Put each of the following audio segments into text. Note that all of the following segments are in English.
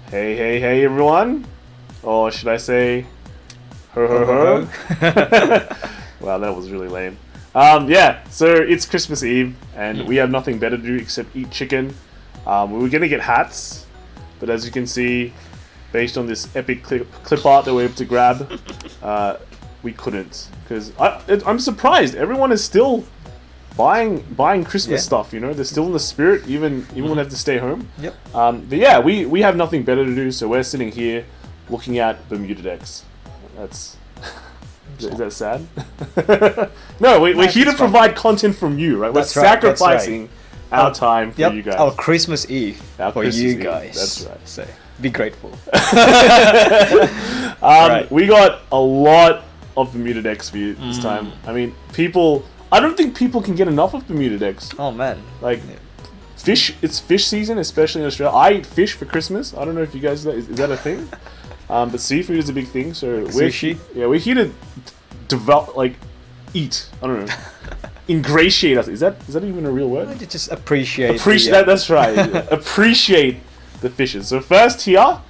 Hey everyone! Or should I say, ho ho ho? Wow, that was really lame. Yeah, so it's Christmas Eve, and we have nothing better to do except eat chicken. We were gonna get hats, but as you can see, based on this epic clip art that we're able to grab, we couldn't. Because I'm surprised, everyone is still buying Christmas stuff, you know, they're still in the spirit, even when they have to stay home. Yep. But yeah, we have nothing better to do, so we're sitting here looking at Bermuda decks. That's is that sad? No, we're here to provide content from you, right? We're sacrificing our time for you guys. Our Christmas Eve Our for Christmas you Eve, guys. that's right. So be grateful. Right. We got a lot of Bermuda decks for you this time. I mean, I don't think people can get enough of Bermuda decks. Oh man. Like, it's fish season, especially in Australia. I eat fish for Christmas. I don't know if you guys, is that a thing? But seafood is a big thing, so we're here to develop, like, eat. I don't know. Ingratiate us. Is that even a real word? Just appreciate. That's right. Appreciate the fishes. So first here,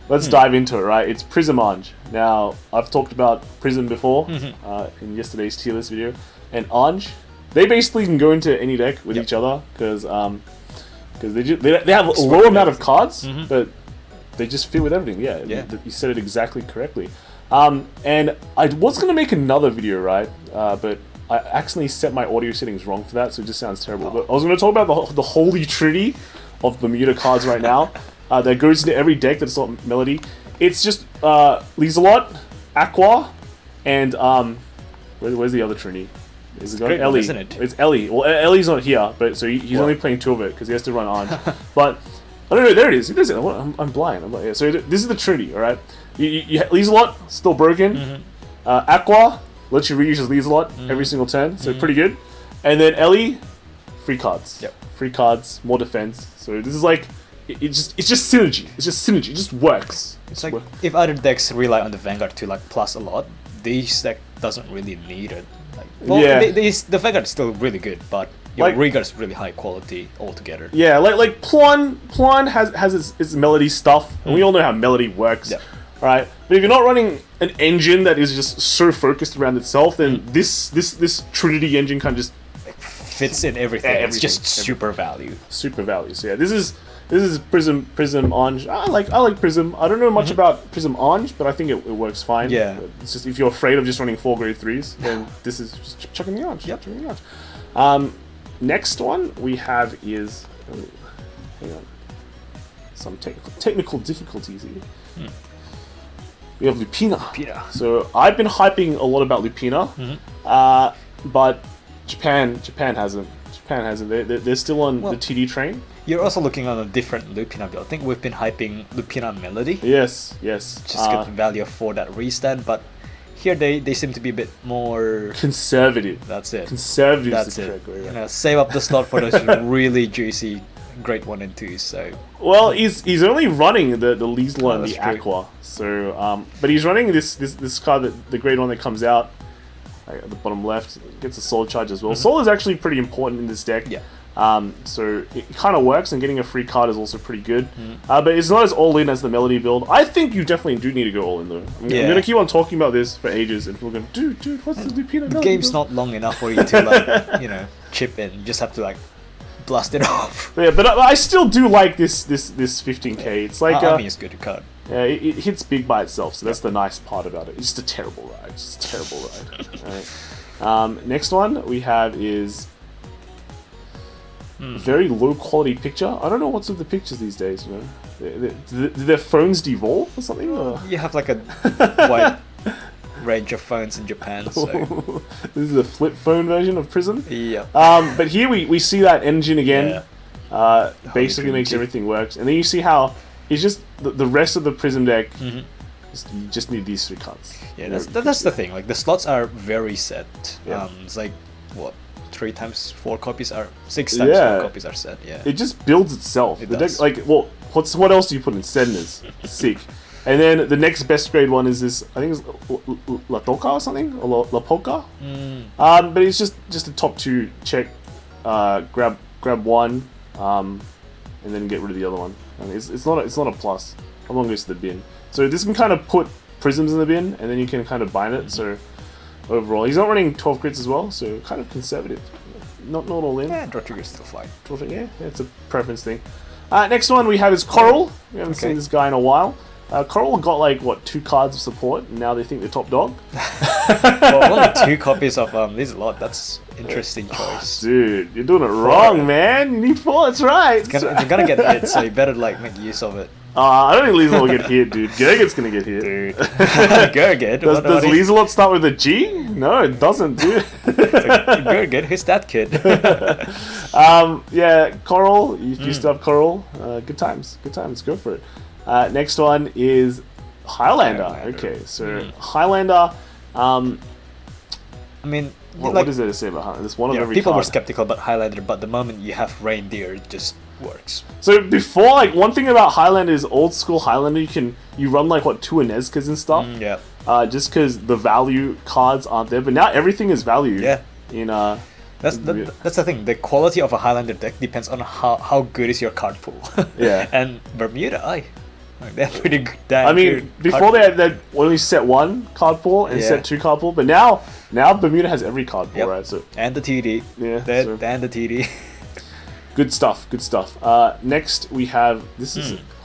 let's dive into it, right? It's Prism Ange. Now, I've talked about Prism before in yesterday's tier list video. And Ange, they basically can go into any deck with each other because they have a low amount of cards, but they just fit with everything. Yeah, you said it exactly correctly. And I was gonna make another video, right? But I accidentally set my audio settings wrong for that, so it just sounds terrible. But I was gonna talk about the holy trinity of Bermuda cards right now that goes into every deck that's not Melody. It's just Lizelot, Aqua, and where's the other trinity? Is it Great Ellie? one, isn't it? It's Ellie. Well, Ellie's not here, but so he's only playing two of it because he has to run Ange. But I don't know. There it is. It doesn't. I'm blind. Yeah. So this is the Trinity. All right. Lizelot still broken. Aqua lets you reuse his Lizelot every single turn, so pretty good. And then Ellie, free cards. Yep. Free cards, more defense. So this is like it's just synergy. It's just synergy. It just works. It's like if other decks rely on the Vanguard to like plus a lot, this deck doesn't really need it. The Vanguard is still really good, but your Rigard is really high quality altogether. Yeah, like Plan has its Melody stuff, and we all know how Melody works, right? But if you're not running an engine that is just so focused around itself, then this Trinity engine kind of just fits in everything. It's just super value. Super value. So yeah, this is Prism Ange. I like Prism. I don't know much about Prism Ange, but I think it works fine. Yeah. It's just if you're afraid of just running 4 grade 3s, then this is just chucking the Ange. Yep. Chucking the Ange. Next one we have is hang on. Some technical difficulties here. We have Lupina. So I've been hyping a lot about Lupina, but Japan hasn't. They're still on the TD train. You're also looking on a different Lupina build. I think we've been hyping Lupina Melody. Yes. Just get the value for that restand, but here they seem to be a bit more conservative. That's it. Conservative. That's it. You know, save up the slot for those really juicy grade 1 and 2s. So well, he's only running the Lizelot and the Aqua. So but he's running this card the grade 1 that comes out. At the bottom left, gets a soul charge as well. Soul is actually pretty important in this deck. Yeah. So it kind of works, and getting a free card is also pretty good. But it's not as all-in as the Melody build. I think you definitely do need to go all-in though. I'm gonna keep on talking about this for ages, and people are going, dude, what's the Lupina Melody? The game's not long enough for you to like, chip in. You just have to like blast it off. But I still do like this 15k. It's like I mean, it's good to cut. Yeah, it hits big by itself, so that's the nice part about it. It's just a terrible ride. Just a terrible ride. Alright. Next one we have is very low quality picture. I don't know what's with the pictures these days. You know, do their phones devolve or something? Or? You have like a wide range of phones in Japan. So this is a flip phone version of Prism. Yeah. But here we see that engine again. Yeah. Basically makes everything works, and then you see how it's just the rest of the Prism deck. You just need these 3 cards. Yeah, that's the thing. Like the slots are very set. It's like what 3 times 4 copies are 6 times 4 copies are set. Yeah. It just builds itself. It the does. deck, like, well, what else do you put in Sedners? Sick. And then the next best grade one is this. I think it's La Toca or something, or La Polka. But it's just a top 2 check. Grab one. And then get rid of the other one. I mean, it's not a plus. One goes to the bin. So this can kind of put prisms in the bin, and then you can kind of bind it. So overall, he's not running 12 crits as well, so kind of conservative. Not all in. Yeah, draw trigger's still fine. Yeah, it's a preference thing. Next one we have is Coral. We haven't seen this guy in a while. Coral got like, what, 2 cards of support, and now they think they're top dog. Well, only 2 copies of this is a lot. That's interesting choice. Dude, you're doing it wrong, man. You need 4, that's right. You're gonna get hit, so you better like make use of it. I don't think Lieselot will get hit, dude. Gerget's gonna get hit. Dude. Gerget? Does Lieselot start with a G? No, it doesn't, dude. Gerget, who's that kid? Yeah, Coral. You still have Coral. Good times. Go for it. Next one is Highlander. Okay, so Highlander. I mean, what is there to say about Highlander? There's one of every people card. were skeptical about Highlander, but the moment you have Reindeer, it just works. So before, like, one thing about Highlander is old school Highlander. You run like what 2 Inezkas and stuff. Yeah. Just because the value cards aren't there, but now everything is value. Yeah. In That's the thing. The quality of a Highlander deck depends on how good is your card pool. Yeah. And Bermuda, they're pretty good. I mean, before they had only set 1 card pool and set 2 card pool, but now Bermuda has every card pool, right? So and the TD. Yeah. And the TD. Good stuff. Next we have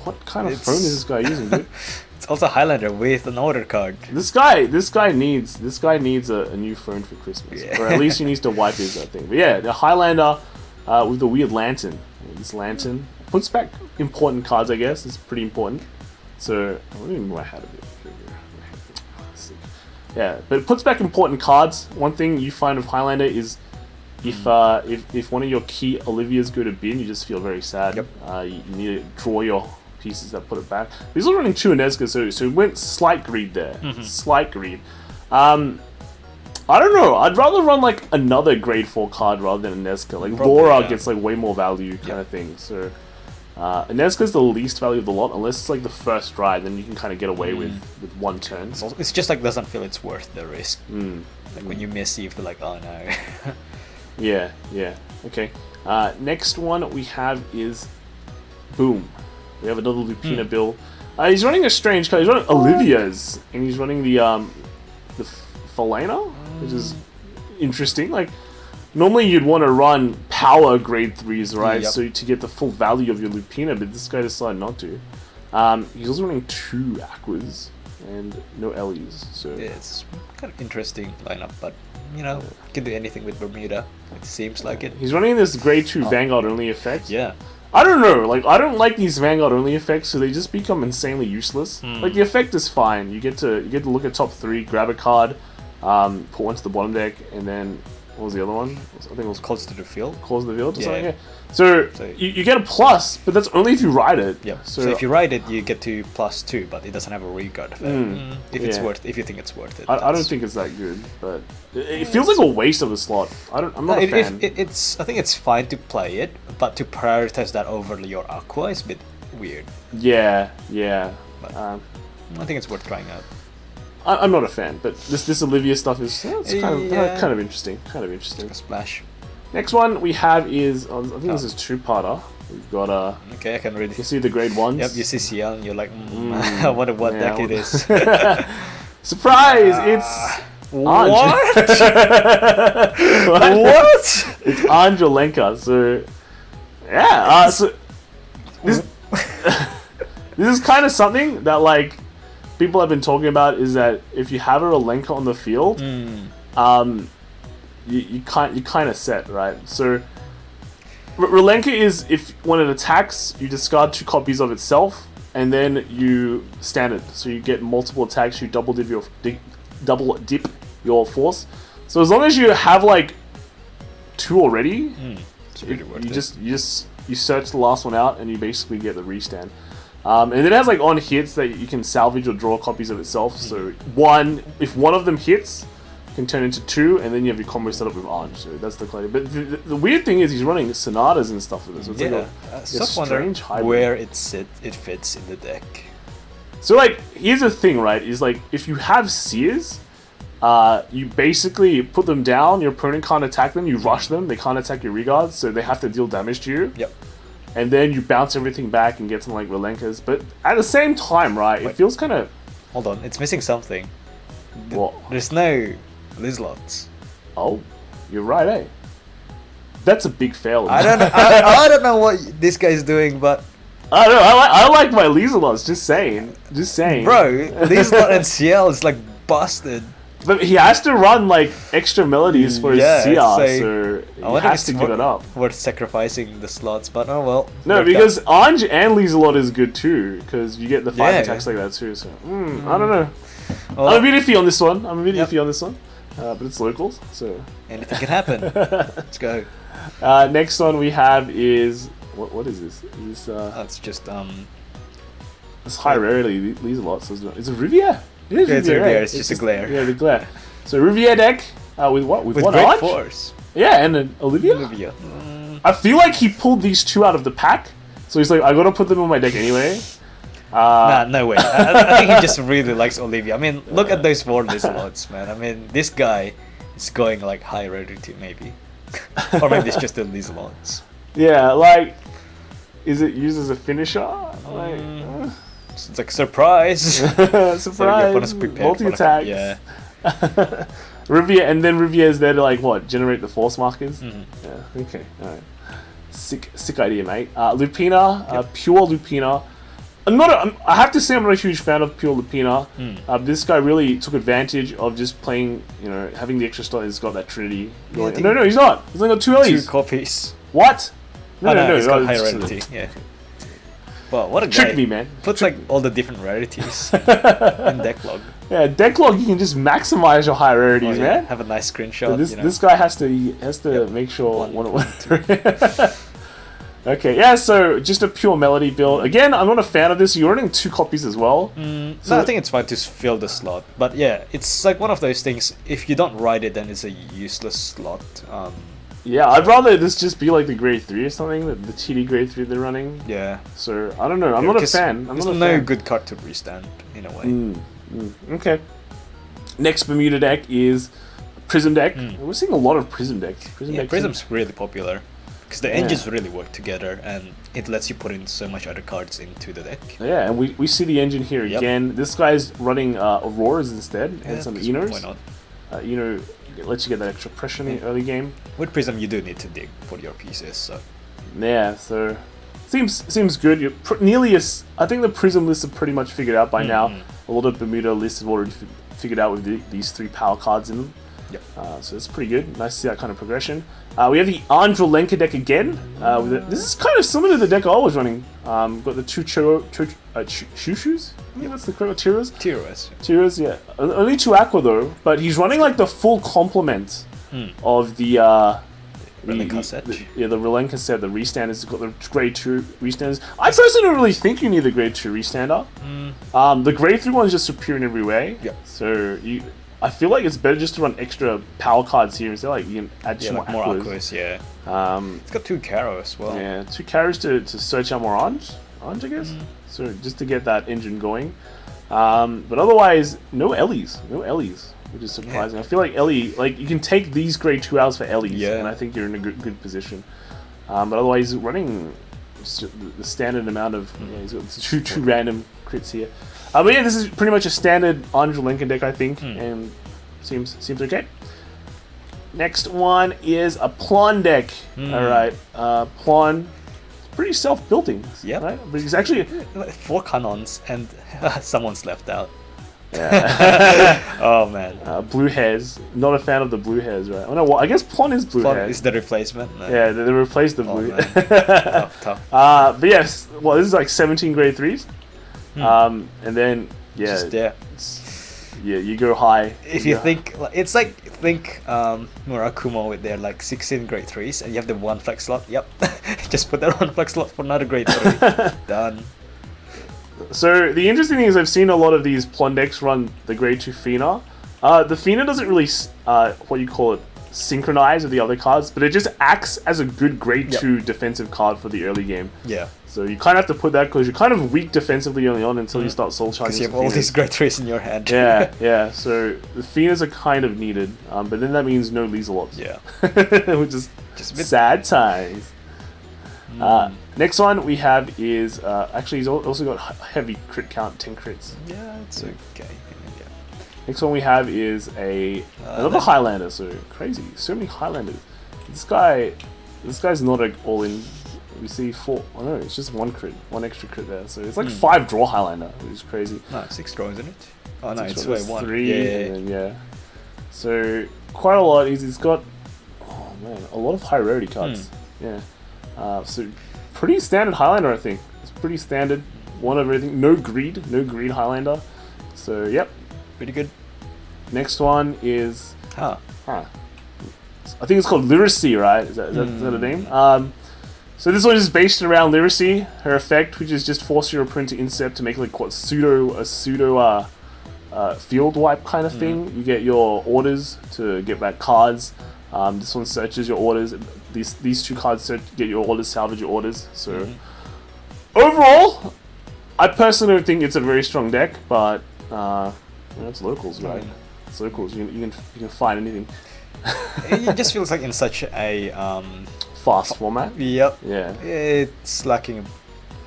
what kind of phone is this guy using, dude? It's also Highlander with an order card. This guy needs a new phone for Christmas, or at least he needs to wipe his thing. But yeah, the Highlander with the weird lantern. This lantern puts back important cards, I guess. It's pretty important. So I don't even know how to do it. Yeah, but it puts back important cards. One thing you find with Highlander is if one of your key Olivias go to bin, you just feel very sad. Yep. You need to draw your pieces that put it back. He's also running 2 Inezka, so it went slight greed there. Slight greed. I don't know. I'd rather run like another grade 4 card rather than Inezka. Like Laura gets like way more value kind of thing. So Inezka's the least value of the lot, unless it's like the first ride, then you can kind of get away with 1 turn. It's just like doesn't feel it's worth the risk. Like when you miss, you feel like, oh no. Yeah. Okay. Next one we have is Boom. We have another Lupina bill. He's running a strange card. He's running Olivia's, and he's running the Falena, which is interesting. Like, normally you'd want to run power grade 3s, right? Yep. So to get the full value of your Lupina, but this guy decided not to. He's also running 2 Aquas and no Ellies. So yeah, it's kind of interesting lineup, but you can do anything with Bermuda. It seems like it. He's running this grade 2 Vanguard only effect. Yeah. I don't know, like, I don't like these Vanguard only effects, so they just become insanely useless. Like, the effect is fine. You get to look at top 3, grab a card, put one to the bottom deck, and then what was the other one? I think it was Calls to the field. Calls to the field or something. Yeah. So you get a plus, but that's only if you ride it. Yeah. So if you ride it, you get to +2, but it doesn't have a regard effect. If you think it's worth it. I don't think it's that good, but it feels like a waste of a slot. I'm not a fan. I think it's fine to play it, but to prioritize that over your Aqua is a bit weird. Yeah. But I think it's worth trying out. I'm not a fan, but this Olivia stuff is kind of interesting. A splash. Next one we have is I think this is 2-parter. We've got okay, I can read it. You see the grade 1s. Yep, you see Cian, you're like, I wonder what deck it is. Surprise! It's what? What? It's Angelenka. So yeah. So this is kind of something that like people have been talking about, is that if you have a Relenka on the field, you kind of set, right? So Relenka is, if when it attacks, you discard 2 copies of itself, and then you stand it. So you get multiple attacks. You double dip your force. So as long as you have like 2 already, you search the last one out, and you basically get the restand. And then it has like on hits that you can salvage or draw copies of itself. So if one of them hits, can turn into 2, and then you have your combo set up with Ange. So that's the clarity. But the weird thing is he's running sonatas and stuff with this. So it's like a strange hybrid. Where it fits in the deck. So like, here's the thing, right? Is like, if you have Seers, you basically put them down. Your opponent can't attack them. You rush them. They can't attack your regards, so they have to deal damage to you. Yep. and then you bounce everything back and get some like Relenkas. But at the same time, right, it feels kind of... Hold on, it's missing something. What? There's no Lizlots. Oh, you're right, eh? That's a big fail. I don't know. I don't know what this guy's doing, but I don't know. I like my Lizelots. Just saying. Bro, Lizlot and CL is like busted. But he has to run like extra melodies for his CR, so he has to give it up. Worth sacrificing the slots, but oh well. No, because Anj and Lizelot is good too, because you get the 5 attacks like that too. So I don't know. Well, I'm a bit iffy on this one. But it's locals, so anything can happen. Let's go. Next one we have is what is this? That's just it's high rarity Lizelot. So it's a Riviera. It's Riviera. It's just a glare. Yeah, the glare. So Riviera deck with what? With one Great Arch? Force. Yeah, and an Olivia. I feel like he pulled these 2 out of the pack, so he's like, I gotta put them on my deck anyway. Nah, no way. I think he just really likes Olivia. I mean, look at those 4 Lizelots, man. I mean, this guy is going like high rarity maybe. Or maybe it's just the Lizelots. Yeah, like, is it used as a finisher? Like, it's like surprise. Surprise. Multi-attacks. Yeah. Riviera, and then Riviera is there to like what? Generate the force markers? Yeah, okay, alright. Sick idea, mate. Lupina, pure Lupina. I have to say I'm not a huge fan of pure Lupina. This guy really took advantage of just playing, having the extra slot. He's got that Trinity going. No, he's not. He's only got 2 Ellie's. 2 copies. What? No. He's got high rarity. Yeah. Well, what a guy. Trick me, man. Puts like all the different rarities in deck log. Yeah, deck log, you can just maximize your high rarities, man. Have a nice screenshot. This guy has to make sure Okay, yeah, so just a pure melody build. Again, I'm not a fan of this. You're running 2 copies as well. So I think it's fine to fill the slot. But yeah, it's like one of those things, if you don't ride it, then it's a useless slot. Yeah, I'd rather this just be like the grade 3 or something, the TD grade 3 they're running. Yeah. So, I don't know. I'm not a fan. There's no good card to restand, in a way. Okay. Next Bermuda deck is Prism deck. We're seeing a lot of Prism decks. Prism's really popular. Because the engines really work together, and it lets you put in so much other cards into the deck. Yeah, and we see the engine here again. This guy's running Auroras instead, and some Enos. Why not? It lets you get that extra pressure in the early game. With Prism, you do need to dig for your pieces, so... Yeah, so... Seems good. You're I think the Prism lists are pretty much figured out by now. A lot of Bermuda lists have already figured out with these 3 power cards in them. Yep. So it's pretty good. Nice to see that kind of progression. We have the Androlenka deck again. This is kind of similar to the deck I was running. Got the 2 Shushu's? I think that's the correct Tiras. Tiras, yeah. Only 2 Aqua though, but he's running like the full complement of the Relenka set. The Relenka set, the restanders. Got the grade 2 restanders. I personally don't really think you need the grade 2 restander. The grade 3 one is just superior in every way. Yep. So I feel like it's better just to run extra power cards here instead. Like you can add some more Aquas. Yeah. It's got 2 Caro as well. Yeah, 2 carries to search out more Anj, I guess. So just to get that engine going. But otherwise, no Ellies, which is surprising. I feel like Ellie, like you can take these grade 2 outs for Ellies, and I think you're in a good position. But otherwise, he's running the standard amount of. He's got 2 random crits here. But yeah, this is pretty much a standard Androlenka deck, I think, and seems okay. Next one is a Plon deck. Alright, Plon, pretty self-building, right? But he's actually... 4 Canons, and someone's left out. Yeah. Oh man. Blue hairs. Not a fan of the blue hairs, right? Oh, no, I guess Plon is blue hairs. Is the replacement? No. Yeah, they replaced the blue. Tough. But yes, well, this is like 17 grade 3s. And then, you go high. If you think, it's like, Murakumo with their like 16 grade 3s, and you have the 1 flex slot. Yep. Just put that 1 flex slot for another grade 3. Done. So the interesting thing is I've seen a lot of these Plon decks run the grade 2 Fina. The Fina doesn't really, synchronize with the other cards, but it just acts as a good grade 2 defensive card for the early game. Yeah. So you kind of have to put that because you're kind of weak defensively early on until you start soul charging. Because you have all these grade 3s in your hand. Yeah. So the Finas are kind of needed, but then that means no Lizelots. Yeah. Which is just sad times. Next one we have is actually he's also got heavy crit count, 10 crits. Yeah, it's okay. Yeah. Next one we have is another Highlander. So crazy, so many Highlanders. This guy's not like all in. We see 4. Oh no, it's just 1 crit, 1 extra crit there. So it's like 5 draw Highlander, which is crazy. No, 6 draw, isn't it? Oh no, it's draw, 1. 3. Yeah. And then, yeah. So quite a lot. He's got a lot of high rarity cards. Yeah. So pretty standard Highlander, I think. It's pretty standard. One of everything. No greed Highlander. So yep. Pretty good. Next one is Huh. I think it's called Lyricle, right? Is that a name? So this one is based around Lyricle, her effect, which is just force your opponent to incept to make like what pseudo field wipe kind of thing. You get your orders to get back cards. This one searches your orders. These 2 cards get your orders, salvage your orders. So overall, I personally don't think it's a very strong deck, but it's locals, right? It's locals. You can find anything. It just feels like in such a fast format. Yep. Yeah. It's lacking,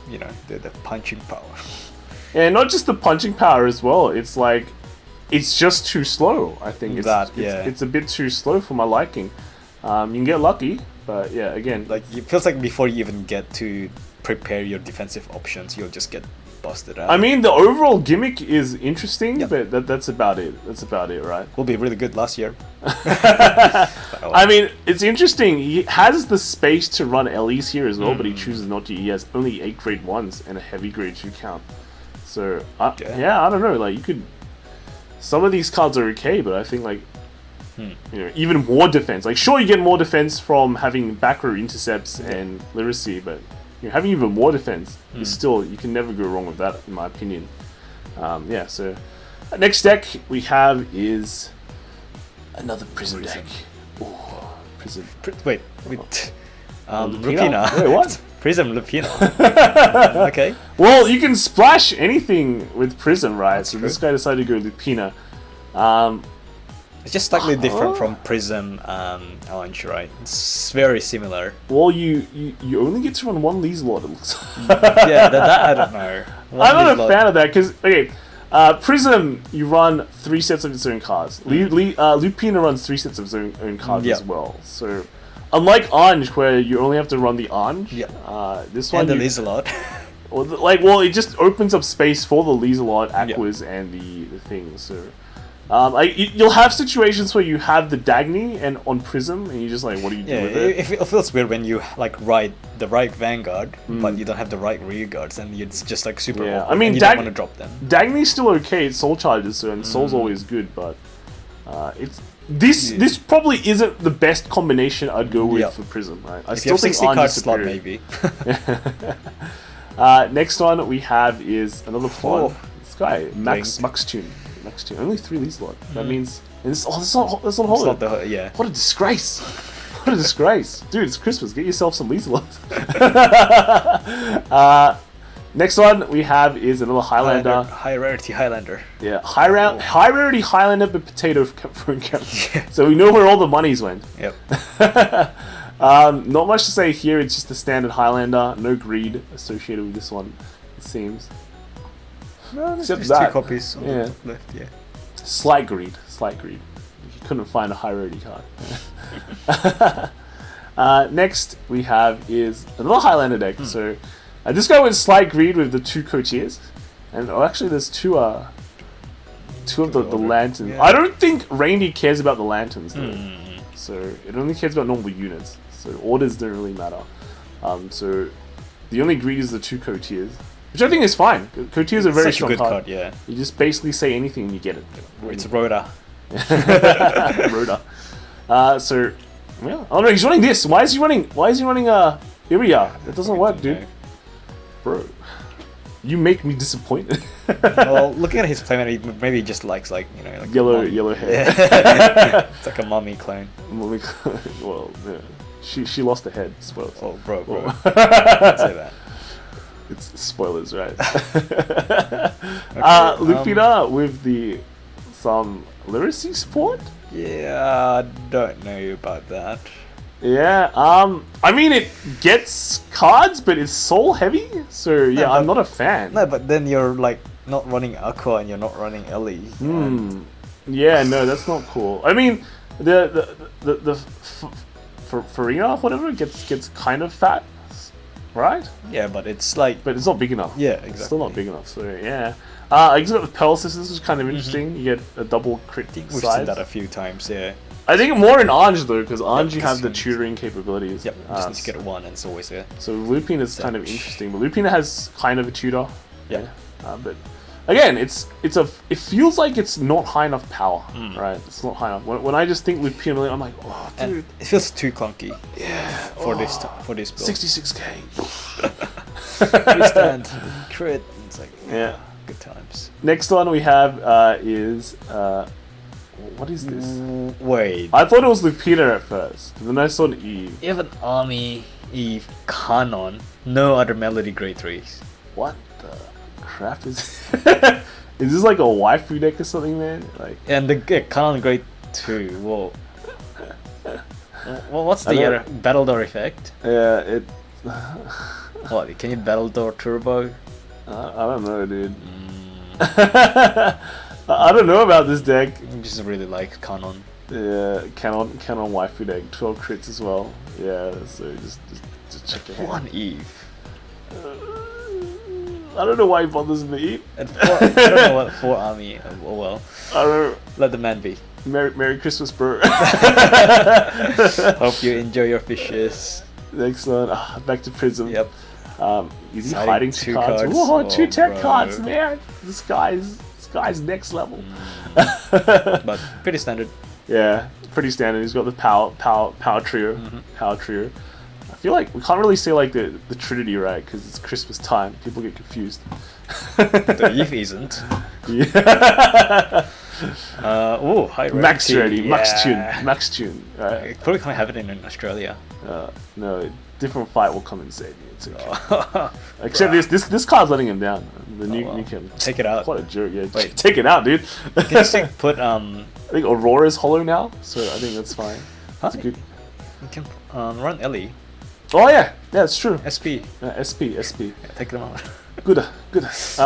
the punching power. Yeah, not just the punching power as well. It's like it's just too slow. I think it's a bit too slow for my liking. You can get lucky, but yeah, again, like it feels like before you even get to prepare your defensive options, you'll just get busted out. I mean, the overall gimmick is interesting, but that's about it. That's about it, right? Will be really good last year. I mean, it's interesting. He has the space to run LEs here as well, but he chooses not to. He has only 8 grade 1s and a heavy grade 2 count. So yeah, I don't know. Like you could. Some of these cards are okay, but I think like even more defense. Like sure, you get more defense from having back row intercepts and Lyricle, but having even more defense is still, you can never go wrong with that, in my opinion. Yeah. So next deck we have is another Prism deck. Ooh, Prism. Wait. Lupina. Wait, what? Prism Lupina. Okay. Well, you can splash anything with Prism, right? That's so true. This guy decided to go Lupina. It's just slightly different from Prism Orange, right? It's very similar. Well, you only get to run 1 Leeslord, it looks like. Yeah, that I don't know. I'm not a fan of that, because, okay, Prism, you run 3 sets of its own cards. Lupina runs 3 sets of its own cards as well. So, unlike Orange, where you only have to run the Orange, this one... And the Leeslord. Well, it just opens up space for the Leeslord, Aquas, and the things, so... you'll have situations where you have the Dagny and on Prism, and you just like, what do you do with it? It feels weird when you ride the right Vanguard, but you don't have the right rear guards, and it's just like super awkward. I mean, you don't want to drop them. Dagny's still okay. It's Soul Charges, and Soul's always good, but this probably isn't the best combination I'd go with for Prism, right? I still think card slot maybe. Next one we have is another one. This guy, Maxtune. Only 3 Leeslord. That means that's not Hollow. What a disgrace! What a disgrace, dude! It's Christmas. Get yourself some Leeslords. Next one we have is another Highlander. High rarity Highlander. Yeah, high rarity Highlander, but potato phone count. So we know where all the monies went. Yep. Not much to say here. It's just a standard Highlander. No greed associated with this one, it seems. No, except just that. 2 copies left, Slight greed. You couldn't find a high rarity card. Next we have is another Highlander deck. So this guy went slight greed with the 2 courtiers, and actually there's two of the lanterns. I don't think Randy cares about the lanterns though. So it only cares about normal units. So orders don't really matter. So the only greed is the 2 courtiers. Which I think is fine. Courtiers are very strong card. Yeah. You just basically say anything and you get it. It's Rhoda. Rhoda. So, yeah. Oh no, he's running this. Why is he running Iria? That doesn't work, dude. Bro. You make me disappointed. Well, looking at his playmat, maybe he just likes like yellow hair. It's like a mummy clone. Well, yeah. She lost her head. Spoilers. Oh, bro. Don't say that. It's spoilers, right? Okay, Lupina with some Lyricle support? Yeah, I don't know about that. Yeah. I mean, it gets cards, but it's soul heavy. So yeah, I'm not a fan. No, but then you're like not running Aqua and you're not running Ellie. Yeah, no, that's not cool. I mean, the Farina, whatever, gets kind of fat, right? Yeah, but it's like. But it's not big enough. Yeah, exactly. It's still not big enough. So yeah. I guess got the Pearl Sisters, which is kind of interesting. You get a double crit We've size. seen that a few times. Yeah. I think more in Ange though, because Ange you because have the tutoring capabilities. Yep. Just need to get one, and it's always there. So Lupin is kind of interesting, but Lupin has kind of a tutor. Yeah. But again, it feels like it's not high enough power, right? It's not high enough. When I just think Lupin, I'm like, oh, dude, And it feels too clunky. yeah, For this build. 66k. We stand crit. It's like Yeah. good times. Next one we have is what is this? Wait. I thought it was Lupina at first, but then I saw an Eve. You have an Army Eve Canon. No other Melody grade 3s. What the crap is? Is this like a waifu deck or something, man? Like, And the Canon grade 2. Whoa. Well, what's the other Battle Door effect? yeah, it. What? Can you Battle Door Turbo? I don't know, dude. I don't know about this deck. I just really like Canon. Yeah, Canon waifu deck, 12 crits as well. Yeah, so just check it out. One Eve. I don't know why he bothers me. And four, I don't know what 4 Army. Oh well. I don't. Let the man be. Merry Christmas, bro. Hope you enjoy your fishes. Next one, back to Prism. Yep. Is he Hiding hiding two 2 cards? cards? Whoa, Oh, 2 tech bro. cards, man. This guy's next level. But pretty standard. Yeah, pretty standard. He's got the power trio. Power trio. I feel like we can't really say like the Trinity, right? Because it's Christmas time. People get confused. The Eve isn't. Yeah. Oh, high Max rarity. ready, Yeah. Max tune. Right? It probably can't have it in Australia. No, different fight will come and save you. It's okay. Oh. Except this card's letting him down. The new well. him. Take it out. What a jerk! Yeah, Wait. take it out, dude. You can just put I think Aurora's hollow now, so I think that's fine. That's Huh? good. You can run Ellie. Oh yeah, it's true. SP. SP. Yeah, take them out. Good. This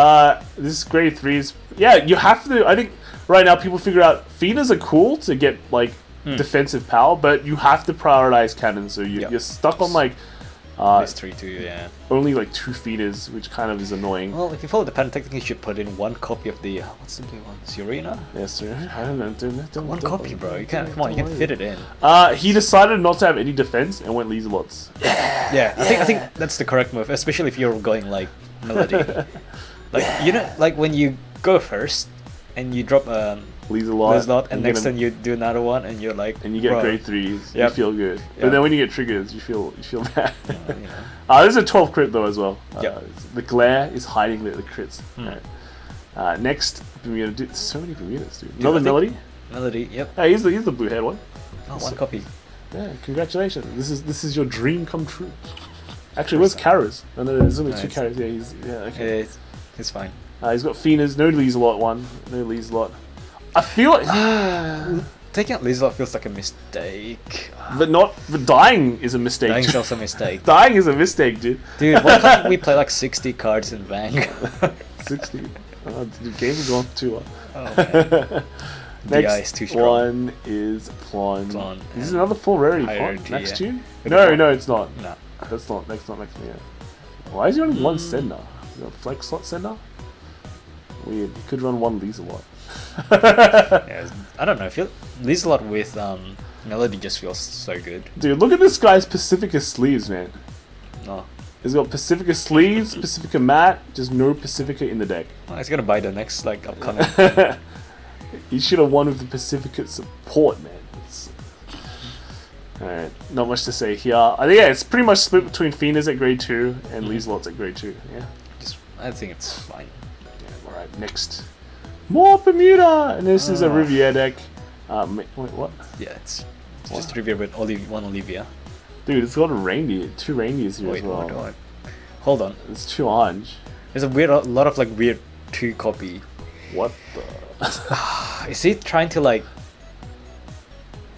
is grade 3s. Yeah, you have to. I think right now people figure out Phenas are cool to get like defensive power, but you have to prioritize cannons. So you're stuck on like This 3-2, yeah. only like 2 Phenas, which kind of is annoying. Well, if you follow the pattern, technically you should put in 1 copy of the what's the blue one? Serena? Yes, sir. I don't know. Don't, One copy, bro. You can't. Come on, you can fit it in. He decided not to have any defense and went Lieselots. Yeah, I think that's the correct move, especially if you're going like Melody. Like like when you go first and you drop Lieselot, and next time you do another one and you're like, and you get bro. grade 3s. Yep. You feel good, Yep. but then when you get triggers, you feel bad. You know. There's a 12 crit though as well. Yep. The glare is hiding the crits. Right. Next, Bermuda. Dude, so many Bermudas, dude. Another I think- Melody. Melody, yep. Hey, he's the blue haired one. Oh, 1 copy. Yeah, congratulations. This is your dream come true. Actually, where's Kara's? Oh, no, there's only 2 it's- Karas. Okay. Yeah, it's fine. He's got Phenas, no Lieselot one, no Lieselot. I feel like, Taking out Lizard feels like a mistake. but dying is a mistake. Dying's also a mistake. Dying is a mistake, dude. Dude, why can't we play like 60 cards in Vanguard? 60. The game is going too long. Oh, man. DI is Next too strong. one is Plon. Plon, This is yeah. another full rarity. High Plon? rarity, Max yeah. tune? With No, the no, it's not. No. That's not Max Tune. Why is he only one sender? Is that a flex slot sender? Weird. You could run one Lieselot. Yeah, I don't know. I feel Lizard with Melody just feels so good. Dude, look at this guy's Pacifica sleeves, man. No. He's got Pacifica sleeves, Pacifica mat, just no Pacifica in the deck. Oh, he's gonna buy the next like upcoming. He should have won with the Pacifica support, man. Alright, not much to say here. I think it's pretty much split between Phenas at grade 2 and Lieselots at grade 2. Yeah. I think it's fine. Alright, next. More Bermuda! And this is a Riviera deck. Wait, what? Yeah, it's just Riviera with one Olivia. Dude, it's got a reindeer. 2 reindeers here Wait, as well. hold on. It's 2 orange. There's a lot of like weird 2 copy. What the? Is he trying to like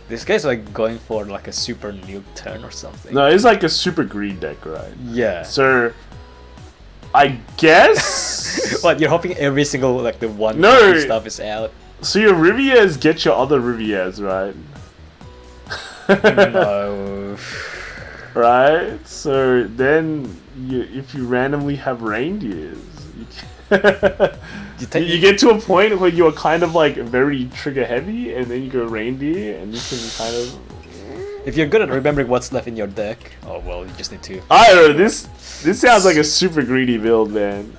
This guy's like going for like a super nuke turn or something. No, it's like a super green deck, right? Yeah. So, I guess. What, you're hoping every single like the one No. stuff is out? So your Rivières get your other Rivières, right? No. Right? So then, if you randomly have reindeers, you get to a point where you are kind of like very trigger heavy, and then you go reindeer, and you can kind of. If you're good at remembering what's left in your deck, oh well, you just need to. I don't know. This sounds like a super greedy build, man.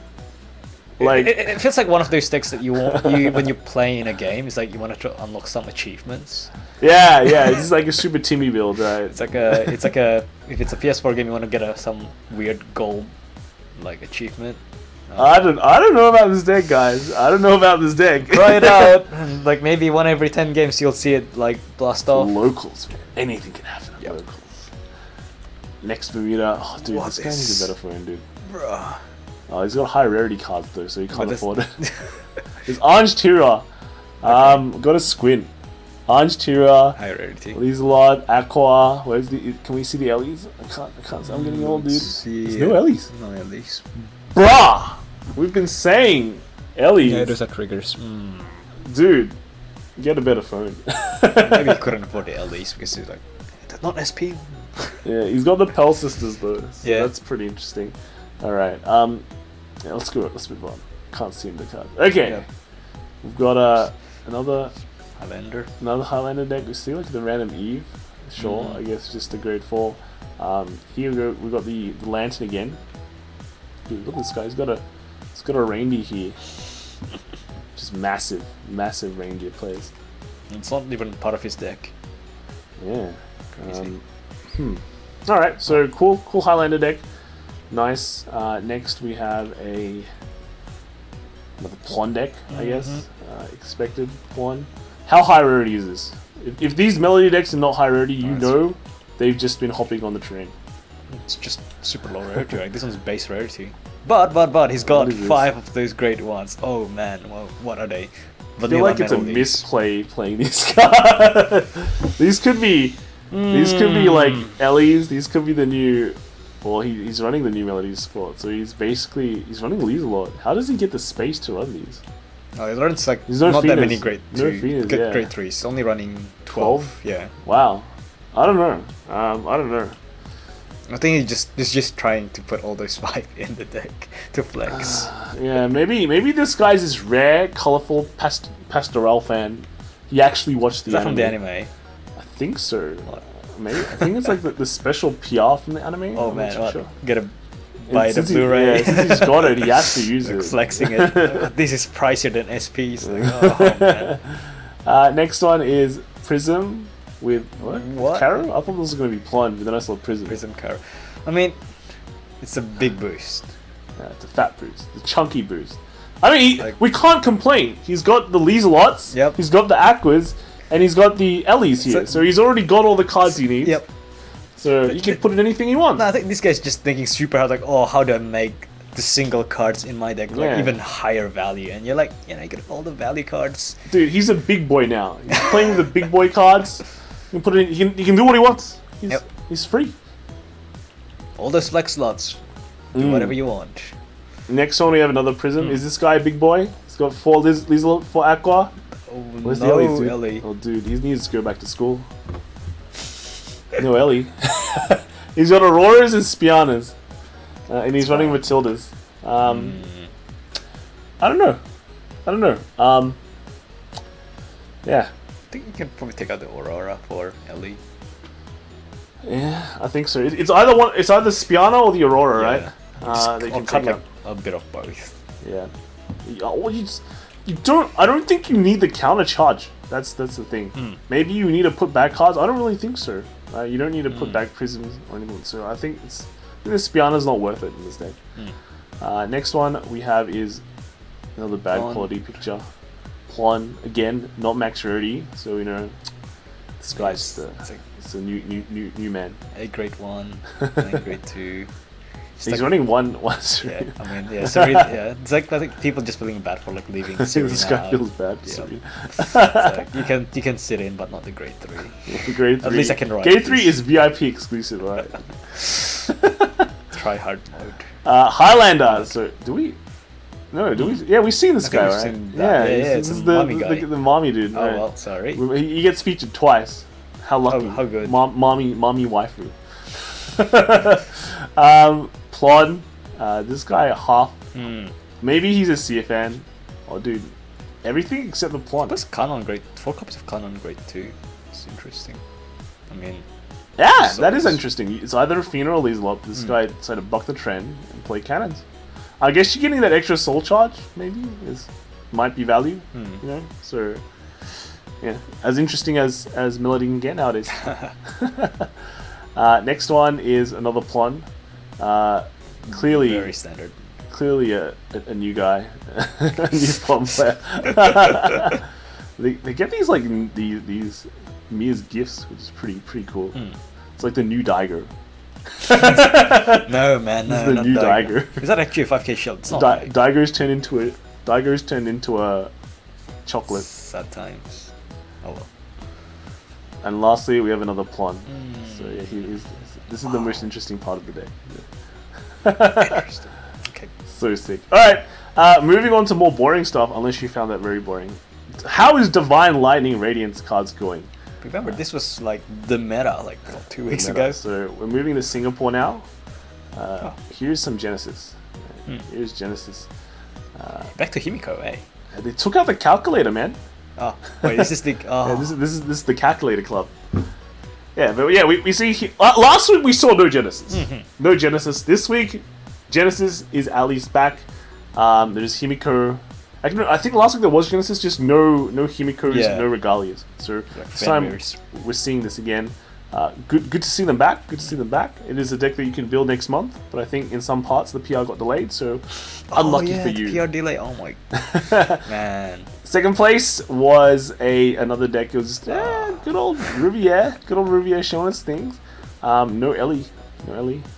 Like it feels like one of those decks that you want when you play in a game. It's like you want to unlock some achievements. yeah, it's like a super Timmy build, right? It's like a if it's a PS4 game, you want to get some weird gold like achievement. I don't know about this deck, guys. I don't know about this deck. Try it out. And, like maybe 1 every 10 games you'll see it like blast off. Locals, man. Anything can happen. Yep. Locals. Next Bermuda. Oh, dude, this guy needs a better phone, dude. Bruh. Oh, he's got high rarity cards though, so he can't But afford it. There's Orange Tira. Got a squint. Orange Tira. High rarity. Lizelot, Aqua. Where's the? Can we see the Ellies? I can't. I'm getting old, dude. There's no Ellies. No Ellies. Bruh! We've been saying Ellies. Yeah, those are triggers. Dude, get a better phone. Maybe he couldn't afford the Ellies because he's like, that's not SP. Yeah, he's got the Pell Sisters though. So Yeah. that's pretty interesting. Alright, yeah, let's move on. Can't see in the card. Okay. Yeah. We've got another Highlander. Highlander deck. We see like the random Eve. Sure, I guess just a grade 4. Here we got the Lantern again. Dude, look at this guy. He's got a reindeer here. Just massive reindeer plays. It's not even part of his deck. Yeah. Alright, so cool Highlander deck. Nice. Next we have another Plon deck, I guess. Expected Plon. How high rarity is this? If these melody decks are not high rarity, you know they've just been hopping on the train. It's just super low rarity, right? This one's base rarity. But he's got 5 of those great ones. Oh man, well, what are they? I feel like it's a misplay playing these cards. These could be like Ellie's. These could be the new. Well, he's running the new Melody squad, so he's running Lizelot. How does he get the space to run these? Oh, he runs like There's no not Phoenix. that many grade No 2, Phoenix, grade, yeah. grade 3s. He's only running 12. Yeah. Wow. I don't know. I don't know. I think he's just trying to put all those 5 in the deck to flex. Yeah, maybe this guy's this rare, colorful pastoral fan. He actually watched the Is that anime. from the anime? I think so. Maybe I think it's like the special PR from the anime. Oh I'm man, not what? sure. Get a buy the Since Blu-ray. since he's got it, he has to use Like it. flexing it. This is pricier than SPs. Like, oh man. Next one is Prism with What? Caro? I thought this was going to be Plunge, but then I saw Prism. Prism Caro. I mean, it's a big boost. Yeah, it's a fat boost, the chunky boost. I mean, Like- we can't complain. He's got the Lizelots, Yep. he's got the Aquas, and he's got the Ellies here. So he's already got all the cards he needs. Yep. So he can put in anything he wants. No, I think this guy's just thinking super hard, like, oh, how do I make the single cards in my deck like Yeah. even higher value? And you're like, I get all the value cards. Dude, he's a big boy now. He's playing with the big boy cards. You can put it in, he can do what he wants. He's free. All those flex slots. Do whatever you want. Next one we have another Prism. Is this guy a big boy? He's got 4 Lizelot, 4 Aqua. Oh, Where's no, the Ellie, dude? Ellie. Oh, dude, he needs to go back to school. No Ellie. He's got Auroras and Spianas. And he's running Matildas. I don't know. Yeah. I think you can probably take out the Aurora for Ellie. Yeah, I think so. It's either Spiana or the Aurora, right? They can cut take out. a bit of both. Yeah. Well, you don't. I don't think you need the counter charge. That's the thing. Maybe you need to put back cards. I don't really think so. You don't need to put back prisms or anything. So I think the Spiana's not worth it in this deck. Next one we have is another bad quality picture. Plon again, not max rarity. So you know, this guy's it's a new man. A grade 1, 9 grade 2. It's He's like, running one. yeah, I mean, yeah, Serena, yeah. It's like I think people just feeling bad for like leaving Serena. This guy out. feels bad. Yeah. Serena. It's like, you can sit in, but not the grade 3. Grade 3. At least I can ride. Grade 3 this. is VIP exclusive, right? Try hard mode. Highlander. So do we? No, do we? Yeah, we've seen this I think guy, we've right? seen that. Yeah, this it's is a the mommy guy. the mommy dude. Oh right? well, sorry. He gets featured twice. How lucky! How good. Mommy waifu. Plod. This guy half. Maybe he's a CFN. Oh, dude, everything except the plot. What's Canon grade? 4 copies of Canon grade 2. It's interesting. I mean, yeah, so that is it's- interesting. It's either Athena or Lieselop. This guy decided to buck the trend and play cannons. I guess you're getting that extra soul charge. Maybe might be value. You know, so yeah, as interesting as Melody can get nowadays. Next one is another Plon. Clearly, very standard. Clearly a new guy, a new Plon player. they get these like these Mia's gifts, which is pretty cool. It's like the new Daigo. No man, no, This is the not new Daigo. Daigo. Is that actually a 5k shield? It's not. Like Daigo's turned into a chocolate. sad times. Oh well. And lastly, we have another Plon. So yeah, this is the most interesting part of the day. Interesting. Okay. So sick. All right, moving on to more boring stuff. Unless you found that very boring. How is Divine Lightning Radiance cards going? Remember, this was like the meta like 2 weeks ago. So we're moving to Singapore now. Here's some Genesis. Here's Genesis. Back to Himiko, eh? They took out the calculator, man. Oh, wait, this is the. Oh. Yeah, this is the calculator club. Yeah, but yeah, we see last week we saw no Genesis. No Genesis. This week, Genesis is at least back. There's Himiko. I think last week there was Genesis, just no Himikos, no Regalias. So this time we're seeing this again. Good to see them back. Good to see them back. It is a deck that you can build next month, but I think in some parts the PR got delayed, so unlucky for you. PR delay. Oh my man. Second place was another deck. It was just good old Riviere. Good old Riviere showing us things. No Ellie,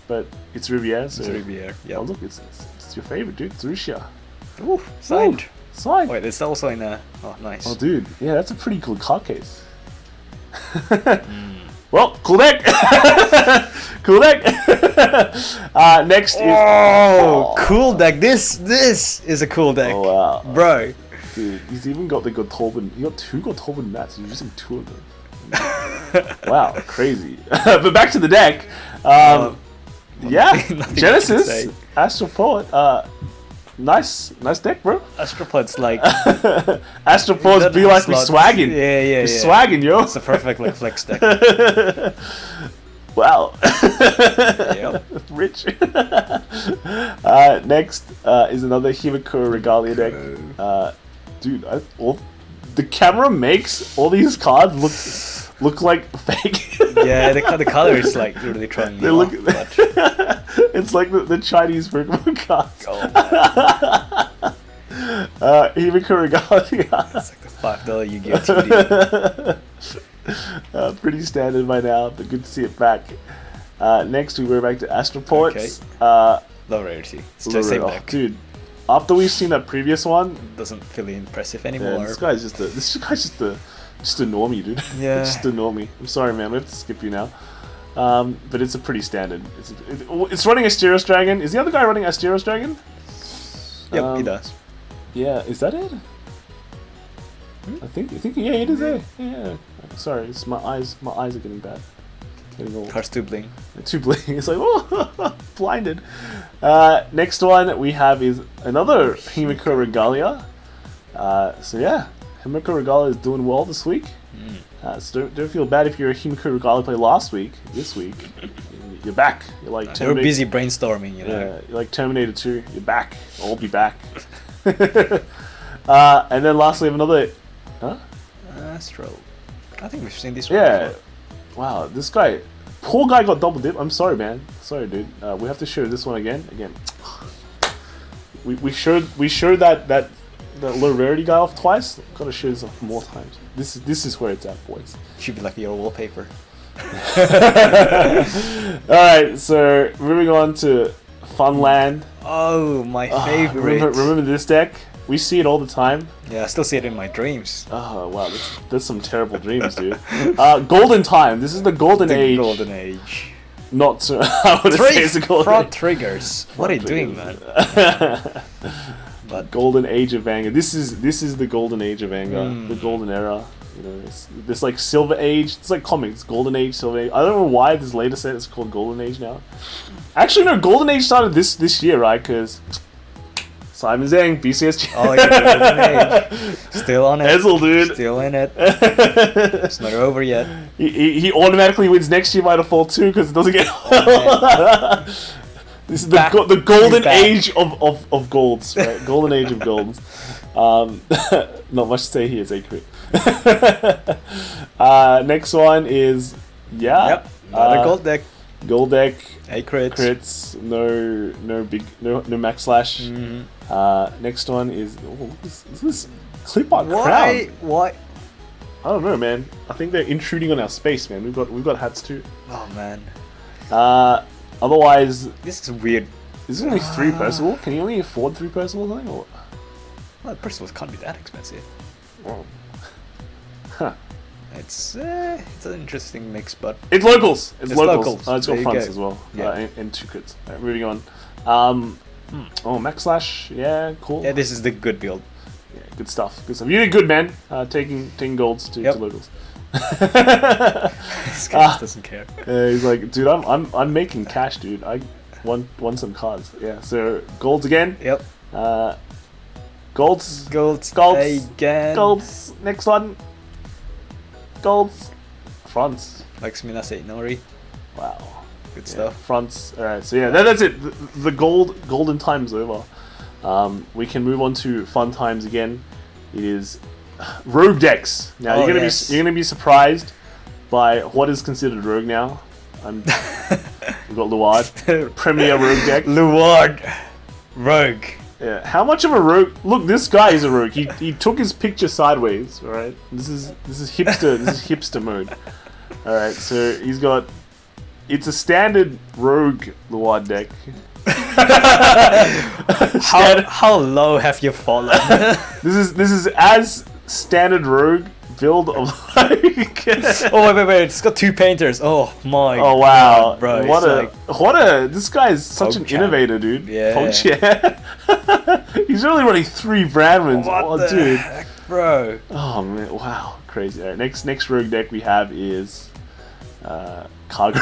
but it's Riviere. So It's Riviere. Yeah. oh, look, it's your favorite, dude. It's Rusia. Ooh, signed. Signed. Wait, it's also in a. Oh, nice. Oh, dude. Yeah, that's a pretty cool card case. Well, cool deck. Cool deck. Next is cool deck. This is a cool deck. Oh wow, bro. Dude, he's even got the Gottolben. He got 2 Gottolben mats. He's using 2 of them. Wow, crazy. But back to the deck. Yeah, nothing Genesis, Astral Poet. Nice deck, bro. Astropod's like. Astropod's be like we swagging. Yeah. We're swagging, yo. It's a perfect like flex deck. Wow. Yep. Rich. Next is another Himiko Regalia deck. Dude, the camera makes all these cards look like fake. Yeah, the color is like really trying They me look. off, but... It's like the Chinese Pokemon cards. Oh, man. Himiko Regalia. It's like the $5 Yu-Gi-Oh! TD. Pretty standard by now, but good to see it back. Next, we were back to Astral Poets. Low rarity. It's just the same deck. Dude, after we've seen that previous one, Doesn't feel impressive yeah, anymore. this guy's just a normie, dude. Yeah. Just a normie. I'm sorry, man. We have to skip you now. But it's a pretty standard. It's running Asterios Dragon. Is the other guy running Asterios Dragon? Yep, he does. Yeah, is that it? I think yeah, it is it. Yeah. Sorry, it's my eyes are getting bad. Getting old. Cards too bling. Too blinking. It's like, oh, blinded. Next one we have is another Himiko Regalia. So yeah, Himiko Regalia is doing well this week. So don't feel bad if you're a Himiko Regalia play last week. This week, you're back. You're like They were busy brainstorming, you know. Yeah, you're like Terminator 2. You're back. I'll be back. And then lastly, we have another. Huh? Astral. I think we've seen this one Yeah. before. Wow, this guy. Poor guy got double dip. I'm sorry, man. Sorry, dude. We have to show this one again. We showed that low rarity guy off twice. Gotta show this off more times. This is where it's at, boys. Should be like your wallpaper. Alright, so moving on to Funland. Oh, my favorite. Remember this deck? We see it all the time. Yeah, I still see it in my dreams. Oh wow, that's some terrible dreams, dude. Golden Time. This is the golden age. Golden age. Not so. I would say it's a golden front age. triggers. What are you doing, man? But Golden Age of Vanguard. This is the golden age of Vanguard. The golden era. You know, it's this like Silver Age. It's like comics. Golden Age, Silver Age. I don't know why this later set is called Golden Age now. Actually, no. Golden Age started this year, right? Because Simon Zhang, BCS. Oh yeah, Golden Age. Still on it. Ezel, dude. Still in it. It's not over yet. He automatically wins next year by default too because it doesn't get. This is the golden age of golds, right? Golden age of golds. Not much to say here, it's a crit. Next one is Yep. Another gold deck. Gold deck. A crits. Crits. No max slash. Next one is this clip on crown. Why? I don't know, man. I think they're intruding on our space, man. We've got hats too. Oh man. Otherwise, This is weird. this is only 3 Percival. Can you only afford 3 Percival or something? Or? Well, Percivals can't be that expensive. Well, huh. It's an interesting mix, but It's locals. It's It's locals. locals. It's got There you fronts go. as well. Yeah. And 2 crits. Right, moving on. Oh, Max Slash. Yeah, cool. yeah, this is the good build. Yeah, good stuff. Good stuff. You did good, man. Taking golds to locals. This guy doesn't care. He's like, dude, I'm making cash, dude. I won some cards. Yeah. So golds again. Yep. Golds. Golds. Golds. Again. Golds. Next one. Golds. Fronts. Like Minase Inori. Wow. Good Yeah, stuff. fronts. Alright, so yeah, that's it. The golden time's over. We can move on to fun times again. It is rogue decks. Now Oh, you're gonna be surprised by what is considered rogue now. We've got Luard, premier rogue deck. Luard. Rogue. Yeah, how much of a rogue? Look, this guy is a rogue. He took his picture sideways. All right, this is hipster. This is hipster mode. All right, so he's got. It's a standard rogue Luard deck. How low have you fallen? This is as standard rogue build of like. Oh wait! It's got 2 painters. Oh my. Oh wow, God, bro! What a this guy is such an Poke innovator, dude. Yeah. Poke, yeah. He's only running 3 Brandmans. What the dude. heck, bro? Oh man, wow, crazy. All right, next rogue deck we have is Cargo.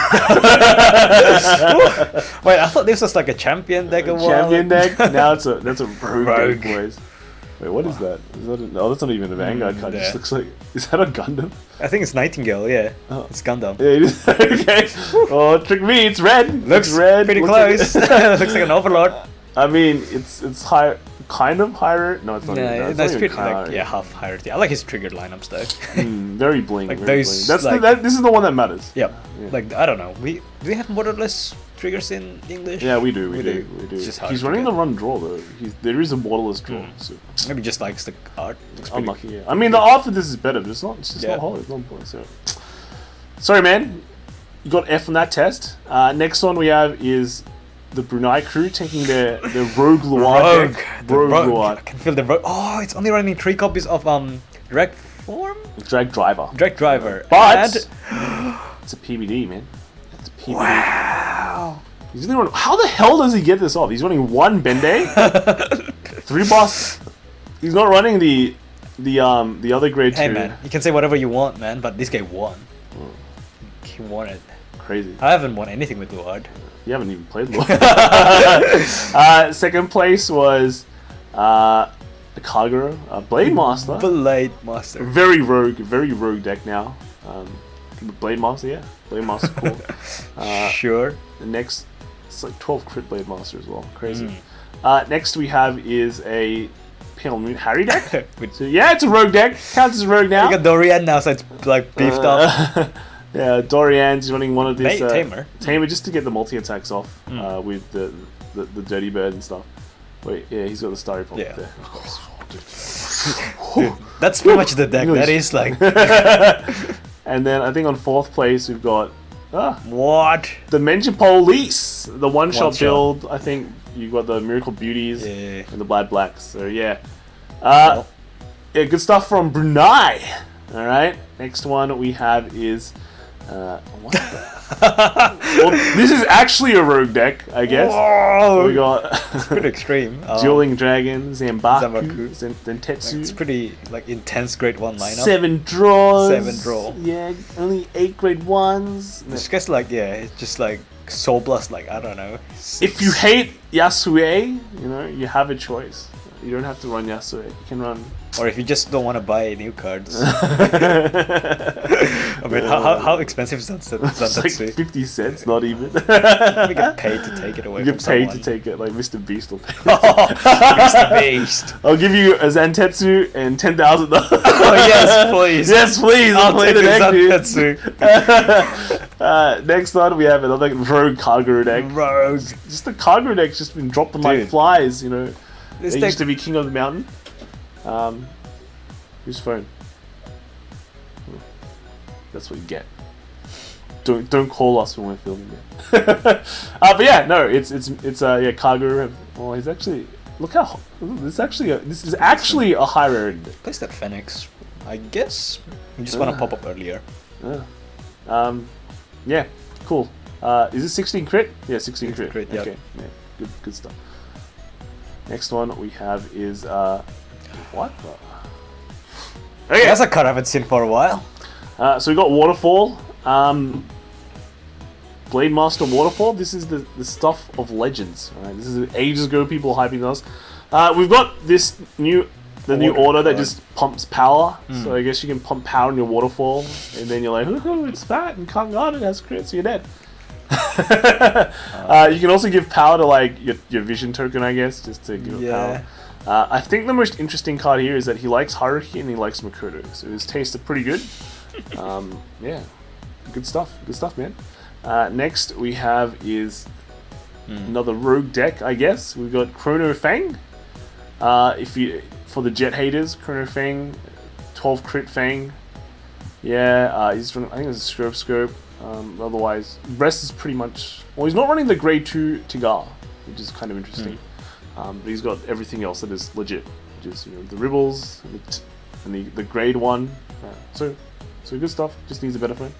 Wait, I thought this was like a champion deck or what? Champion deck. Now that's a rogue Rogue. deck, boys. Wait, what is that? No, that's not even a Vanguard card. It just yeah. looks like. Is that a Gundam? I think it's Nightingale. Yeah, Oh. it's Gundam. Yeah, it is. Okay. Oh, trick me. It's red. Looks it's red. pretty Looks close. like- Looks like an Overlord. I mean, it's high, kind of higher. No, it's not. Yeah, even, it's not even pretty kinda like higher. half higher. I like his triggered lineups though. Very bling. Like very those, bling. That's like- this is the one that matters. Yep. Yeah. Like I don't know. Do we have borderless triggers in English? Yeah, we do. It's just hard He's to running get. the run draw though. There is a borderless draw. So Maybe just likes the art. Looks pretty unlucky. Yeah. I mean, the art for this is better, but it's not. It's just Yeah. not hard. It's not important. So sorry, man. You got F on that test. Next one we have is the Brunei crew taking their Rogue Luard deck. The Rogue I Luard. can feel the rogue. Oh, it's only running 3 copies of Direct Form? Drag Driver. Direct Driver. But And- it's a PBD, man. It's a PBD. wow. He's only running, how the hell does he get this off? He's running 1 Bende, 3 boss. He's not running the other grade 2. Hey man, you can say whatever you want, man, but this guy won. He won it. Crazy. I haven't won anything with Luard. You haven't even played Lord. Second place was Kagura, Blademaster. Blademaster. Very rogue deck now. Blademaster, yeah. Blademaster, cool. Sure. The next, it's like 12 crit Blademaster as well. Crazy. Mm. Next we have is a Pale Moon Harry deck. With- So yeah, it's a rogue deck. Counts as a rogue now. You got Dorian now, so it's like beefed up. Yeah, Dorian's running one of this Tamer. Tamer just to get the multi attacks off with the dirty bird and stuff. Wait, yeah, he's got the starry pop Yeah, there. of course. Dude, that's pretty much the deck. That is like And then I think on 4th place we've got what? Dimension Police. it's the one-shot One-shot. build. I think you got the Miracle Beauties Yeah. and the Blad Blacks. So yeah. Well. Yeah, good stuff from Brunei. All right. Next one we have is what the? Well, this is actually a rogue deck, I guess. Whoa! We got Pretty extreme. Dueling Dragon, Zambaku. Dentetsu. It's pretty like intense grade 1 lineup. 7 draws. 7 draw. Yeah, only 8 grade 1s. It's just like it's just like Soul Blast. Like I don't know. If you hate Yasue, you know you have a choice. You don't have to run Yasue. You can run. Or if you just don't want to buy new cards. I mean, how expensive is that? It's like 50 cents, not even. We get paid to take it away You from get paid someone. to take it, like Mr. Beast will pay. Mr. Beast. I'll give you a Zantetsu and $10,000. Oh yes, please. Yes, please. I'll play the deck, dude. Zantetsu. Next one, we have another Rogue Kagura deck. Rogue. Just the Kagura deck's just been dropping like Dude. flies, you know. This They deck. used to be king of the mountain. Whose phone? That's what you get. Don't call us when we're filming it. But yeah, no, it's Kagura. Well, he's actually look how this is actually a high rarity deck. Place that Phoenix. I guess you just want to pop up earlier. Yeah, cool. Is it 16 crit? Yeah, 16 crit. crit, yeah. Okay, yeah, good stuff. Next one we have is what? Okay. That's a card I haven't seen for a while. So we got Waterfall, Blademaster Waterfall. This is the stuff of legends. Right? This is ages ago. People hyping us. We've got this new order that just pumps power. So I guess you can pump power in your Waterfall, and then you're like, ooh, it's fat and can't guard it, has crits, so you're dead. You can also give power to like your vision token, I guess, just to give it power. I think the most interesting card here is that he likes Haruki and he likes Makoto, so his tastes are pretty good. Yeah, good stuff, man. Next we have is another rogue deck, I guess. We've got Chrono Fang. For the Jet haters, Chrono Fang, 12 crit Fang. Yeah, he's running, I think it's a scope. Otherwise, rest is pretty much. Well, he's not running the grade 2 Tigar, which is kind of interesting. But he's got everything else that is legit, which is the Ribbles and the grade 1. So good stuff. Just needs a better phone.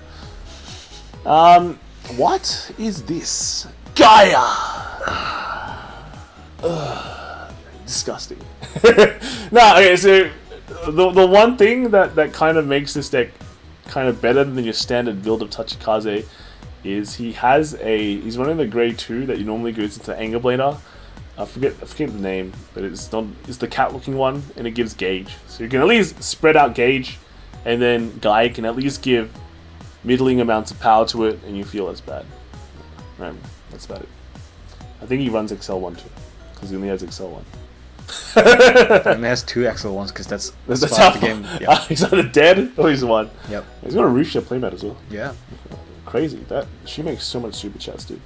What is this? Gaia. Disgusting. No, okay. So the one thing that kind of makes this deck kind of better than your standard build of Tachikaze is he's running the grade 2 that normally goes into Anger Blader. I forget the name, but it's the cat looking one, and it gives gauge. So you can at least spread out gauge, and then Gaia can at least give middling amounts of power to it, and you feel less bad. Right, that's about it. I think he runs XL1 too, because he only has XL1. He only has 2 XL1s because that's how the game. Yeah. He's either dead or he's one. Yep. He's got a Rusha playmat as well. Yeah. Crazy. She makes so much super chats, dude.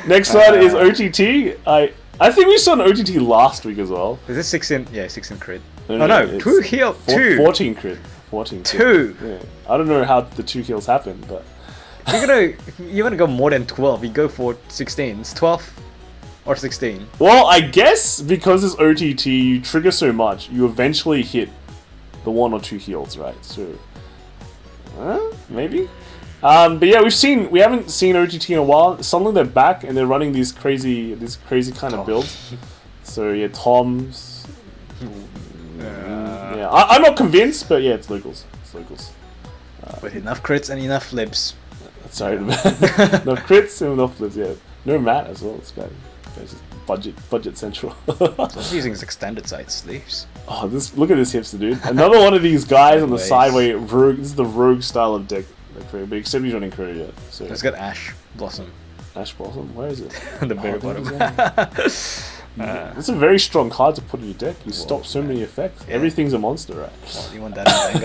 Next one is OTT. I think we saw an OTT last week as well. Is this 16? Yeah, 16 crit. No, 2 heal. 2. 14 crit. 14 crit. 2. Yeah. I don't know how the 2 kills happened, but You want to go more than 12? You go for 16. It's 12 or 16. well, I guess because it's OTT, you trigger so much, you eventually hit the 1 or 2 heals, right? So, maybe. But yeah, we haven't seen OTT in a while. Suddenly they're back and they're running these crazy kind of builds. So yeah, Toms. Yeah, I'm not convinced, but yeah, it's locals. With enough crits and enough flips. Sorry, enough crits and enough flips. Yeah, no mat as well. This guy's just budget central. So I'm using his extended side sleeves. Oh, look at this hipster dude. Another one of these guys on the Anyways. sideway rogue. This is the rogue style of deck. But except he's running Korea yet. So It's got Ash Blossom. Ash Blossom, where is it? The very there bottom. it is. It's a very strong card to put in your deck. You stop so many effects. Yeah. Everything's a monster, right? Well, you want that in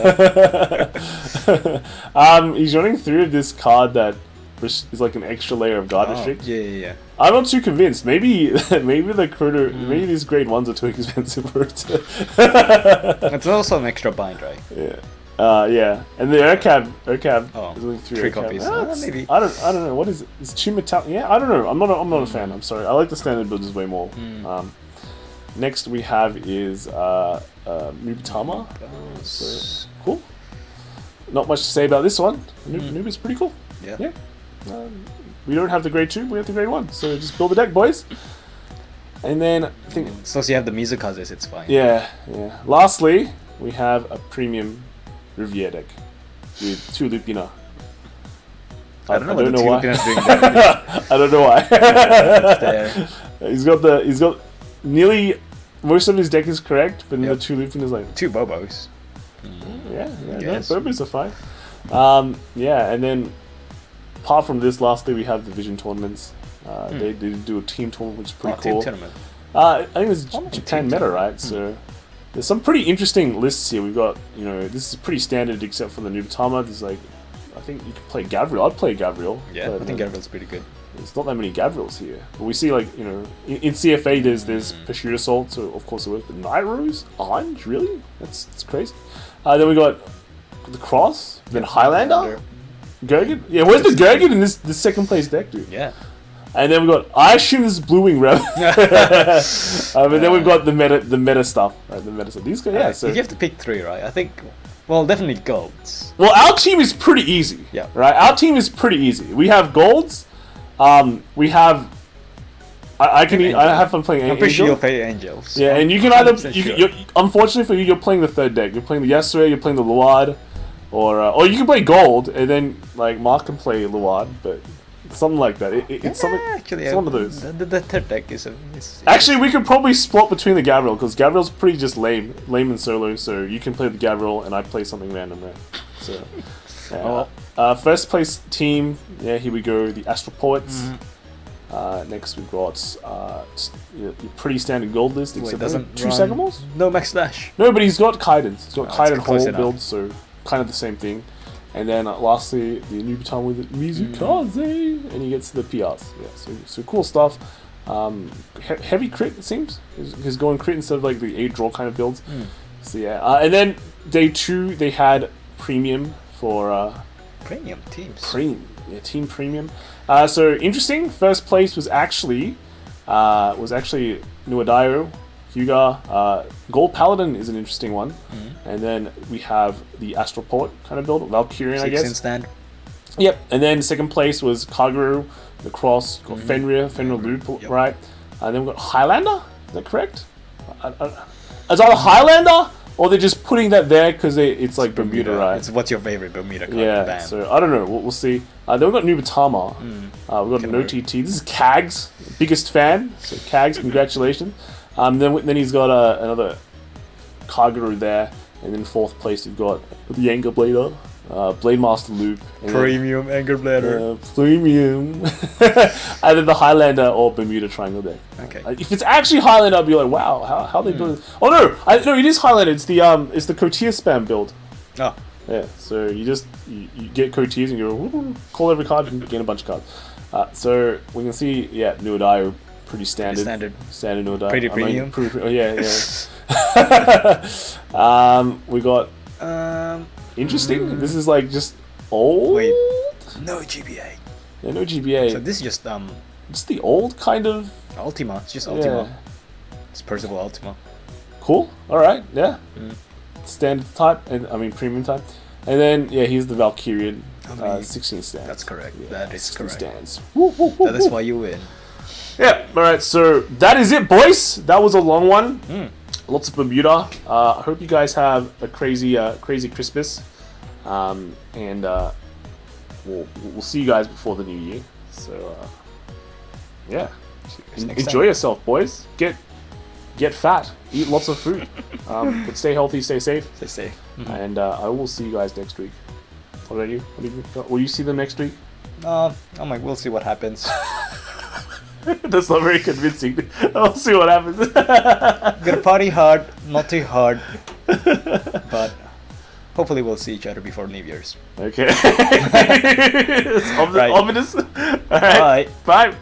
Vanguard? He's running through this card that is like an extra layer of guard restrict. Yeah. I'm not too convinced. Maybe the Korea, maybe these grade 1s are too expensive for it. It's also an extra bind, right? Yeah. Yeah, and the Urcab Oh, is only 3 3 Urcab. copies. Maybe. I don't know what is it. Is Two Metal? Yeah, I don't know. I'm not a fan. I'm sorry. I like the standard builders way more. Next we have is Nubatama. So cool. Not much to say about this one. Noob is pretty cool. Yeah. We don't have the grade 2, we have the grade 1. So just build the deck, boys. And then I think So as you have the Mizukazes, it's fine. yeah. Lastly, we have a premium Riviere deck with 2 Lupina. I don't know what know the why. Lupina's doing there. I don't know why. It's there. He's got nearly most of his deck is correct, but then Yep. the 2 Lupin is like 2 Bobos. yeah, Yes. no, Bobos are fine. And then apart from this, lastly we have the Vision tournaments. They do a team tournament, which is pretty cool. Team tournament. I think it's Oh, Japan team meta, tournament. right? So there's some pretty interesting lists here. We've got, this is pretty standard except for the Nubatama. There's like, I think you can play Gabriel. I'd play Gabriel. Yeah, but I think Gabriel's pretty good. there's not that many Gabriels here. But we see like, in CFA there's Pursuit Assault, so of course it works. But Night Rose? Orange? Really? That's crazy. Then we got the Cross, then Highlander. Gurgit? Yeah, where's the Gurgit in this second place deck, dude? Yeah. And then we got, I assume this is Blue Wing Rev. But then we've got the meta stuff, right? The meta stuff. These guys, yeah. So You have to pick 3, right? I think, well, definitely golds. well, our team is pretty easy. Yeah. Right. Our team is pretty easy. We have golds. We have. I have fun playing I'm pretty sure you'll Angel. play angels. Yeah, and you can either. 100% You, sure. you're, unfortunately for you, you're playing the third deck. You're playing the Yasura. You're playing the Luad, or you can play gold, and then like Mark can play Luad, but something like that. It's something. Actually, it's one of those. The third deck is Actually, we could probably split between the Gabriel, because Gabriel's pretty just lame and solo, so you can play the Gabriel and I play something random, right? So, yeah. First place team, yeah, here we go, the Astral Poets. Next we've got your pretty standard gold list, except doesn't 2 run- Sagamores? No Max Dash. No, but he's got Kaidens. He's got Oh, Kaiden it's close whole enough. build, so kind of the same thing. And then lastly, the Nubatama with Mizukaze, and he gets the PRs. Yeah, so cool stuff. Heavy crit, it seems. He's going crit instead of like the 8 draw kind of builds. So yeah, and then day 2 they had premium for Premium teams. team premium. So interesting. First place was actually Nuadayo, Hyuga. Gold Paladin is an interesting one. And then we have the Astral Poet kind of build, Valkyrian, I 6 guess. in stand. Yep. And then second place was Kaguru, the Cross, got Fenrir Loop, Yep. right? And then we got Highlander. Is that correct? Is either Highlander or they're just putting that there because it's like Bermuda, right? It's what's your favorite Bermuda card? Yeah, Bam. so I don't know. We'll see. Then we've got Nubatama. We've got Can No we- TT. This is Kags, biggest fan. So Kags, congratulations. Then he's got another Kaguru there, and then fourth place we've got the Anger Blader, Blademaster Loop, and then, Premium Anger Bladder. Premium, and then the Highlander or Bermuda Triangle deck. Okay. If it's actually Highlander, I'd be like, wow, how they doing this? Oh no, it is Highlander. It's the Cotier spam build. Oh. Yeah, so you get Cotiers and you go, "Woo," call every card and gain a bunch of cards. So we can see, yeah, Nuadayo, pretty standard. Standard Nuadayo. Pretty premium. Yeah. We got interesting. This is like just old. Wait. No GBA. Yeah, no GBA. So this is just Just the old kind of. Ultima. It's just Ultima. Yeah. It's Percival Ultima. Cool. All right. Yeah. Standard type, and I mean premium type, and then yeah, here's the Valkyrian, 16 stands. That's correct. Yeah, That is 16 correct. stands. Woo, woo, woo, That is woo. why you win. Yeah. All right. So that is it, boys. That was a long one. Lots of Bermuda. I hope you guys have a crazy Christmas, and we'll see you guys before the new year. So yeah, Next enjoy time. yourself, boys. Get fat. Eat lots of food. But stay healthy. Stay safe. Stay safe. And I will see you guys next week. What about you? Will you see them next week? I'm like, we'll see what happens. That's not very convincing. I'll see what happens. Gonna party hard, not too hard, but hopefully we'll see each other before New Year's. Okay. It's Right. ominous. All right. Bye. Bye.